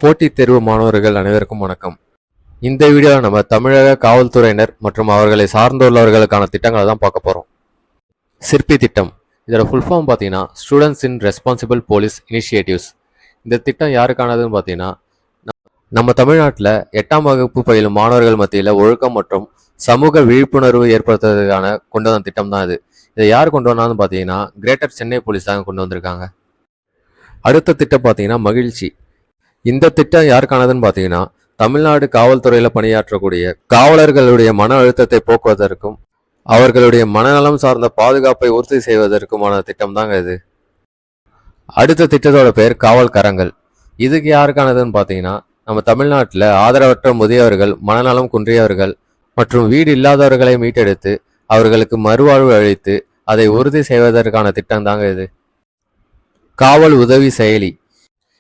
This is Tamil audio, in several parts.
போட்டித் தேர்வு மாணவர்கள் அனைவருக்கும் வணக்கம். இந்த வீடியோவில் நம்ம தமிழக காவல்துறையினர் மற்றும் அவர்களை சார்ந்துள்ளவர்களுக்கான திட்டங்களை தான் பார்க்க போகிறோம். சிற்பி திட்டம், இதோட ஃபுல் ஃபார்ம் பார்த்தீங்கன்னா ஸ்டூடெண்ட்ஸ் இன் ரெஸ்பான்சிபிள் போலீஸ் இனிஷியேட்டிவ்ஸ். இந்த திட்டம் யாருக்கானதுன்னு பார்த்தீங்கன்னா நம்ம தமிழ்நாட்டில் 8ஆம் வகுப்பு பயிலும் மாணவர்கள் மத்தியில் ஒழுக்கம் மற்றும் சமூக விழிப்புணர்வு ஏற்படுத்துறதுக்கான கொண்டு வந்த திட்டம் தான் இது. இதை யார் கொண்டு வந்தான்னு பார்த்தீங்கன்னா கிரேட்டர் சென்னை போலீஸ் தாங்க கொண்டு வந்திருக்காங்க. அடுத்த திட்டம் பார்த்தீங்கன்னா மகிழ்ச்சி. இந்த திட்டம் யாருக்கானதுன்னு பார்த்தீங்கன்னா தமிழ்நாடு காவல்துறையில் பணியாற்றக்கூடிய காவலர்களுடைய மன அழுத்தத்தை போக்குவதற்கும் அவர்களுடைய மனநலம் சார்ந்த பாதுகாப்பை உறுதி செய்வதற்குமான திட்டம் தாங்க இது. அடுத்த திட்டத்தோட பேர் காவல் கரங்கள். இதுக்கு யாருக்கானதுன்னு பார்த்தீங்கன்னா நம்ம தமிழ்நாட்டில் ஆதரவற்ற முதியவர்கள், மனநலம் குன்றியவர்கள் மற்றும் வீடு இல்லாதவர்களை மீட்டெடுத்து அவர்களுக்கு மறுவாழ்வு அளித்து அதை உறுதி செய்வதற்கான திட்டம் தாங்க இது. காவல் உதவி செயலி.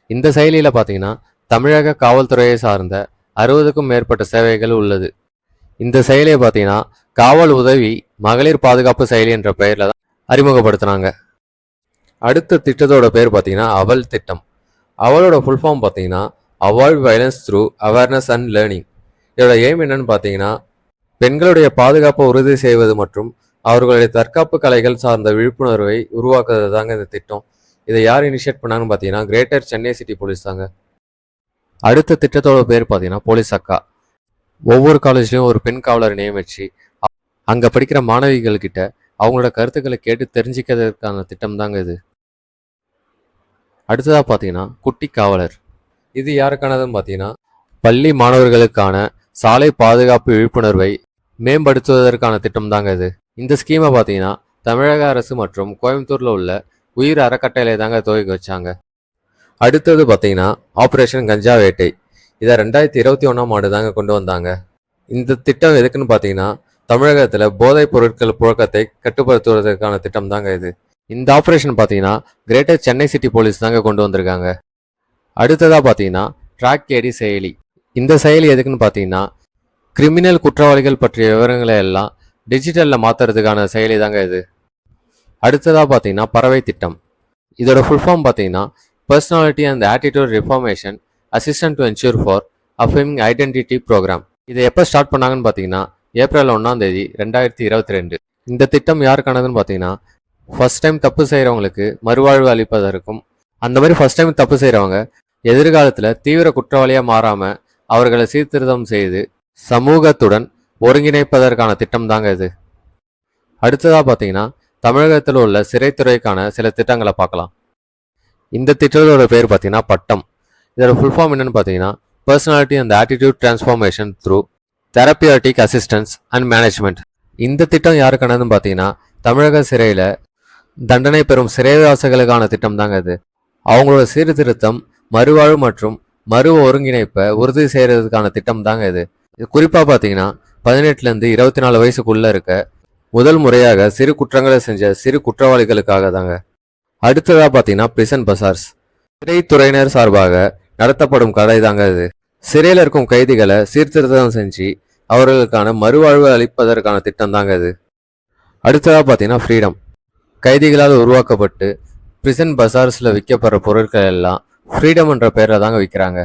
இந்த செயலியில் பார்த்தீங்கன்னா தமிழக காவல்துறையை சார்ந்த 60க்கும் மேற்பட்ட சேவைகள் உள்ளது. இந்த செயலியை பார்த்தீங்கன்னா காவல் உதவி மகளிர் பாதுகாப்பு செயலி என்ற பெயரில் தான் அறிமுகப்படுத்தினாங்க. அடுத்த திட்டத்தோட பேர் பார்த்தீங்கன்னா அவள் திட்டம். அவளோட ஃபுல் ஃபார்ம் பார்த்தீங்கன்னா avoid violence through awareness and learning. இதோட எய்ம் என்னன்னு பார்த்தீங்கன்னா பெண்களுடைய பாதுகாப்பை உறுதி செய்வது மற்றும் அவர்களுடைய தற்காப்பு கலைகள் சார்ந்த விழிப்புணர்வை உருவாக்குறது தாங்க இந்த திட்டம். இதை யார் இனிஷியேட் பண்ணாங்கன்னு பார்த்தீங்கன்னா கிரேட்டர் சென்னை சிட்டி போலீஸ் தாங்க. அடுத்த திட்டத்தோட பேர் பார்த்தீங்கன்னா போலீஸ் அக்கா. ஒவ்வொரு காலேஜ்லையும் ஒரு பெண் காவலரை நியமிச்சு அங்கே படிக்கிற மாணவிகள் கிட்ட அவங்களோட கருத்துக்களை கேட்டு தெரிஞ்சுக்கிறதுக்கான திட்டம் தாங்க இது. அடுத்ததாக பார்த்தீங்கன்னா குட்டி காவலர். இது யாருக்கானதுன்னு பார்த்தீங்கன்னா பள்ளி மாணவர்களுக்கான சாலை பாதுகாப்பு விழிப்புணர்வை மேம்படுத்துவதற்கான திட்டம் தாங்க இது. இந்த ஸ்கீமை பார்த்தீங்கன்னா தமிழக அரசு மற்றும் கோயம்புத்தூரில் உள்ள உயிர் அறக்கட்டளை தாங்க துவக்கி வச்சாங்க. அடுத்தது பார்த்தீங்கன்னா ஆப்ரேஷன் கஞ்சா வேட்டை. இதை 2021ஆம் ஆண்டு தாங்க கொண்டு வந்தாங்க. இந்த திட்டம் எதுக்குன்னு பார்த்தீங்கன்னா தமிழகத்தில் போதைப் பொருட்கள் புழக்கத்தை கட்டுப்படுத்துவதற்கான திட்டம் தாங்க இது. இந்த ஆப்ரேஷன் பார்த்தீங்கன்னா கிரேட்டர் சென்னை சிட்டி போலீஸ் தாங்க கொண்டு வந்திருக்காங்க. அடுத்ததாக பார்த்தீங்கன்னா ட்ராக் ஏடி செயலி. இந்த செயலி எதுக்குன்னு பார்த்தீங்கன்னா கிரிமினல் குற்றவாளிகள் பற்றிய விவரங்களை எல்லாம் டிஜிட்டலில் மாற்றுறதுக்கான செயலி தாங்க இது. அடுத்ததாக பார்த்தீங்கன்னா பறவை திட்டம். இதோட ஃபுல் ஃபார்ம் பார்த்தீங்கன்னா personality and attitude reformation assistant to ensure for affirming identity program. இதை எப்போ ஸ்டார்ட் பண்ணாங்கன்னு பார்த்தீங்கன்னா ஏப்ரல் 1ஆம் தேதி 2022. இந்த திட்டம் யாருக்கானதுன்னு பார்த்தீங்கன்னா ஃபர்ஸ்ட் டைம் தப்பு செய்கிறவங்களுக்கு மறுவாழ்வு அளிப்பதற்கும் அந்த மாதிரி ஃபர்ஸ்ட் டைம் தப்பு செய்கிறவங்க எதிர்காலத்தில் தீவிர குற்றவாளியாக மாறாமல் அவர்களை சீர்திருத்தம் செய்து சமூகத்துடன் ஒருங்கிணைப்பதற்கான திட்டம் தாங்க இது. அடுத்ததாக பார்த்தீங்கன்னா தமிழகத்தில் உள்ள சிறைத்துறைக்கான சில திட்டங்களை பார்க்கலாம். இந்த திட்டத்தோட பேர் பார்த்தீங்கன்னா பட்டம். இதோட ஃபுல் ஃபார்ம் என்னன்னு பார்த்தீங்கன்னா personality and attitude transformation through therapeutic assistance and management. இந்த திட்டம் யாருக்கானதுன்னு பார்த்தீங்கன்னா தமிழக சிறையில் தண்டனை பெறும் சிறைவாசிகளுக்கான திட்டம் தாங்க இது. அவங்களோட சீர்திருத்தம், மறுவாழ்வு மற்றும் மறு ஒருங்கிணைப்பை உறுதி செய்கிறதுக்கான திட்டம் தாங்க இது. இது குறிப்பாக பார்த்தீங்கன்னா 18லேருந்து 24 வயசுக்குள்ளே இருக்க முதல் முறையாக சிறு குற்றங்களை செஞ்ச சிறு குற்றவாளிகளுக்காக தாங்க. அடுத்ததாக பார்த்தீங்கன்னா பிரிசன் பசார்ஸ். சிறைத்துறையினர் சார்பாக நடத்தப்படும் கடை தாங்க இது. சிறையில் இருக்கும் கைதிகளை சீர்திருத்தம் செஞ்சு அவர்களுக்கான மறுவாழ்வு அளிப்பதற்கான திட்டம் தாங்க இது. அடுத்ததாக பார்த்தீங்கன்னா ஃப்ரீடம். கைதிகளால் உருவாக்கப்பட்டு பிரிசன் பசார்ஸில் விற்கப்படுற பொருட்கள் எல்லாம் ஃப்ரீடம் என்ற பெயரில் தாங்க விற்கிறாங்க.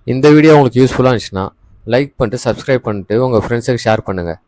இந்த வீடியோ உங்களுக்கு யூஸ்ஃபுல்லாக இருந்துச்சுன்னா லைக் பண்ணிட்டு சப்ஸ்கிரைப் பண்ணிட்டு உங்கள் ஃப்ரெண்ட்ஸுக்கு ஷேர் பண்ணுங்கள்.